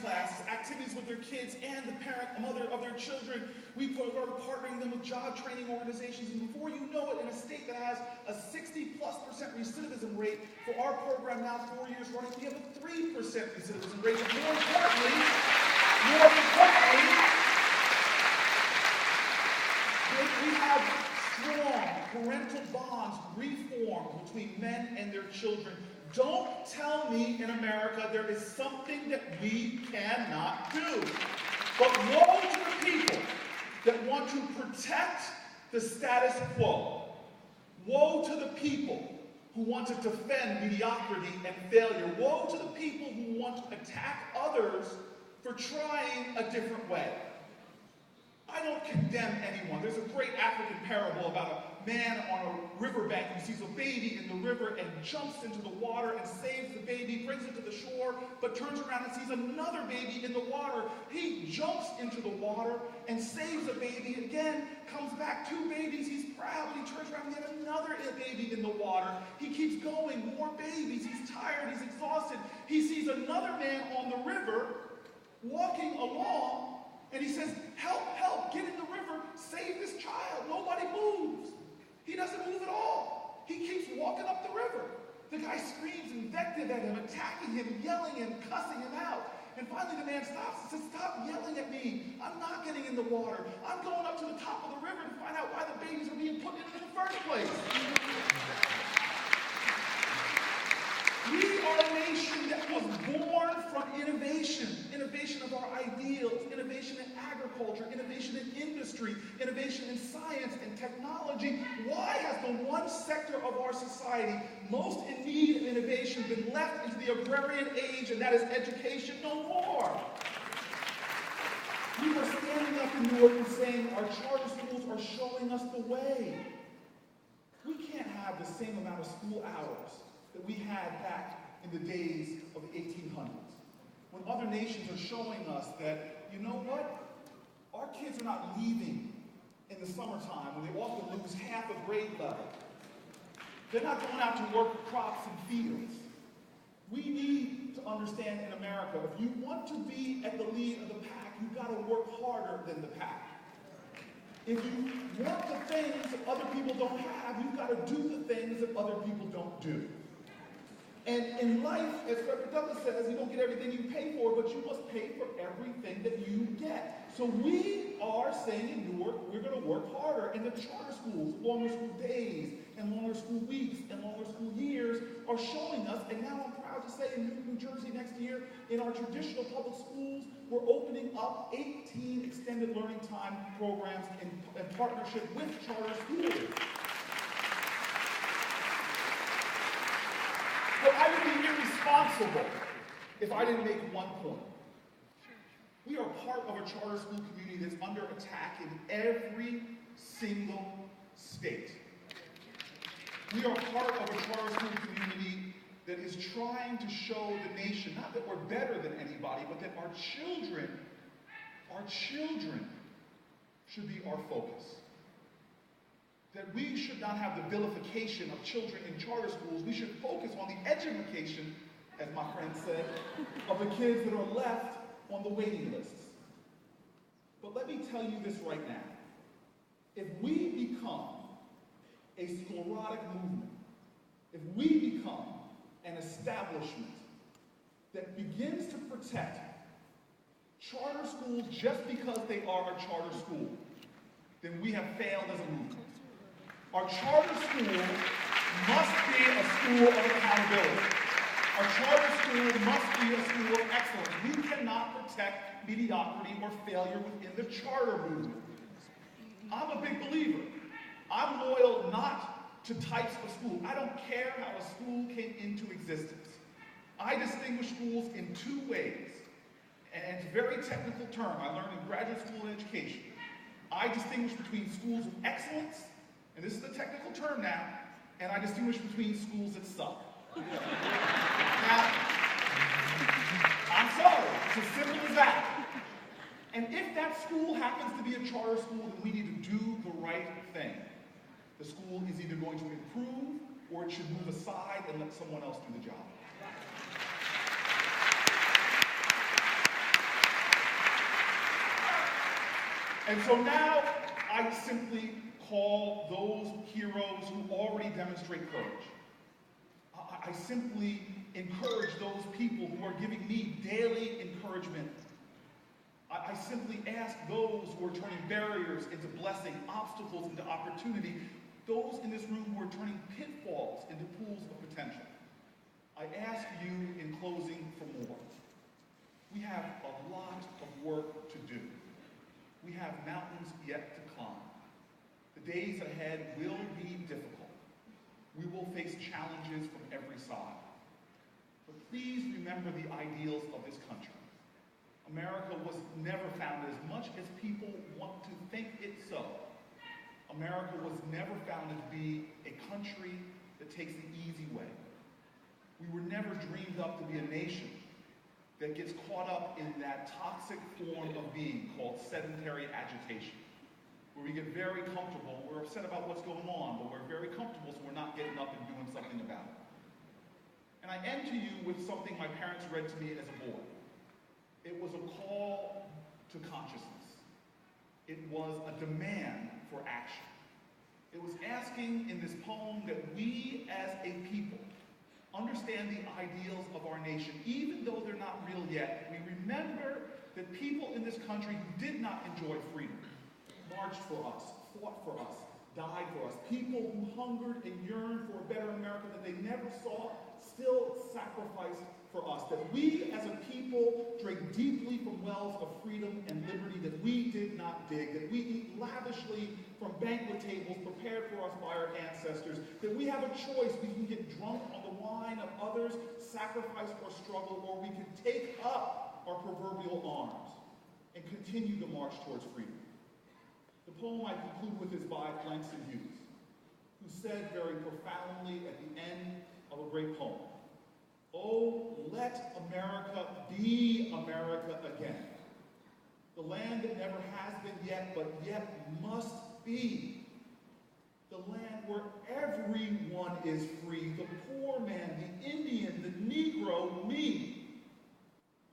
classes, activities with their kids and the parent, mother of their children. We are partnering them with job training organizations. And before you know it, in a state that has a 60+% recidivism rate, for our program now 4 years running, we have a 3% recidivism rate. But more importantly, we have strong parental bonds reformed between men and their children. Don't tell me in America there is something that we cannot do. But woe to the people that want to protect the status quo. Woe to the people who want to defend mediocrity and failure. Woe to the people who want to attack others for trying a different way. I don't condemn anyone. There's a great African parable about a man on a riverbank who sees a baby in the river and jumps into the water and saves the baby, brings it to the shore, but turns around and sees another baby in the water. He jumps into the water and saves a baby. Again, comes back, 2 babies. He's proud. He turns around and yet another baby in the water. He keeps going, more babies. He's tired. He's exhausted. He sees another man on the river walking along, and he says, help, help, get in the river, save this child. Nobody moves. He doesn't move at all. He keeps walking up the river. The guy screams invective at him, attacking him, yelling and cussing him out. And finally the man stops and says, stop yelling at me. I'm not getting in the water. I'm going up to the top of the river to find out why the babies are being put in the first place. We are a nation that was born from innovation. Innovation of our ideals, innovation in agriculture, innovation in industry, innovation in science and technology. Why has the one sector of our society most in need of innovation been left into the agrarian age, and that is education no more? We were standing up in Newark and saying our charter schools are showing us the way. We can't have the same amount of school hours that we had back in the days of the 1800s. When other nations are showing us that, you know what? Our kids are not leaving in the summertime when they often lose half a grade level. They're not going out to work crops and fields. We need to understand in America, if you want to be at the lead of the pack, you've got to work harder than the pack. If you want the things that other people don't have, you've got to do the things that other people don't do. And in life, as Frederick Douglass says, you don't get everything you pay for, but you must pay for everything that you get. So we are saying in Newark, we're going to work harder. And the charter schools, longer school days, and longer school weeks, and longer school years are showing us. And now I'm proud to say in New Jersey next year, in our traditional public schools, we're opening up 18 extended learning time programs in partnership with charter schools. But I would be irresponsible if I didn't make one point. We are part of a charter school community that's under attack in every single state. We are part of a charter school community that is trying to show the nation, not that we're better than anybody, but that our children should be our focus. That we should not have the vilification of children in charter schools. We should focus on the education, as my friend said, of the kids that are left on the waiting lists. But let me tell you this right now. If we become a sclerotic movement, if we become an establishment that begins to protect charter schools just because they are a charter school, then we have failed as a movement. Our charter school must be a school of accountability. Our charter school must be a school of excellence. We cannot protect mediocrity or failure within the charter movement. I'm a big believer. I'm loyal not to types of school. I don't care how a school came into existence. I distinguish schools in 2 ways. And it's a very technical term I learned in graduate school and education. I distinguish between schools of excellence, and this is the technical term now, and I distinguish between schools that suck. Now, I'm sorry, it's as simple as that. And if that school happens to be a charter school, then we need to do the right thing. The school is either going to improve, or it should move aside and let someone else do the job. And so now I simply call those heroes who already demonstrate courage. I simply encourage those people who are giving me daily encouragement. I simply ask those who are turning barriers into blessing, obstacles into opportunity, those in this room who are turning pitfalls into pools of potential. I ask you in closing for more. We have a lot of work to do. We have mountains yet to climb. The days ahead will be difficult. We will face challenges from every side. But please remember the ideals of this country. America was never founded, as much as people want to think it so. America was never founded to be a country that takes the easy way. We were never dreamed up to be a nation that gets caught up in that toxic form of being called sedentary agitation, where we get very comfortable. We're upset about what's going on, but we're very comfortable, so we're not getting up and doing something about it. And I end to you with something my parents read to me as a boy. It was a call to consciousness. It was a demand for action. It was asking in this poem that we as a people understand the ideals of our nation, even though they're not real yet. We remember that people in this country who did not enjoy freedom marched for us, fought for us, died for us. People who hungered and yearned for a better America that they never saw still sacrificed for us. That we as a people drink deeply from wells of freedom and liberty that we did not dig. That we eat lavishly from banquet tables prepared for us by our ancestors. That we have a choice. We can get drunk on the wine of others, sacrifice or struggle, or we can take up our proverbial arms and continue the march towards freedom. The poem I conclude with is by Langston Hughes, who said very profoundly at the end of a great poem, "Oh, let America be America again. The land that never has been yet, but yet must be. The land where everyone is free, the poor man, the Indian, the Negro, me.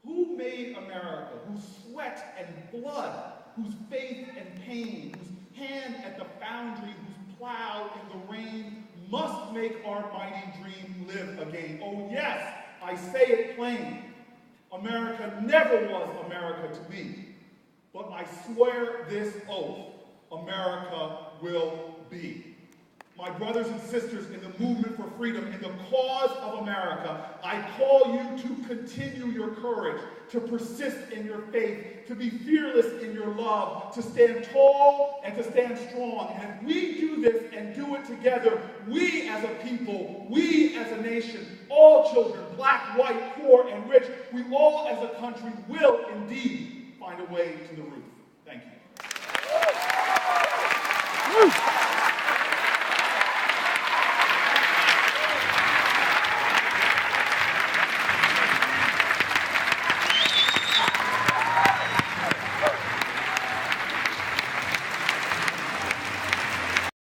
Who made America? Whose sweat and blood, whose faith and pain, whose hand at the foundry, whose plow in the rain, must make our mighty dream live again. Oh yes, I say it plain. America never was America to me. But I swear this oath, America will be." My brothers and sisters in the movement for freedom, in the cause of America, I call you to continue your courage, to persist in your faith, to be fearless in your love, to stand tall and to stand strong. And if we do this and do it together, we as a people, we as a nation, all children, black, white, poor, and rich, we all as a country will indeed find a way to the roof. Thank you.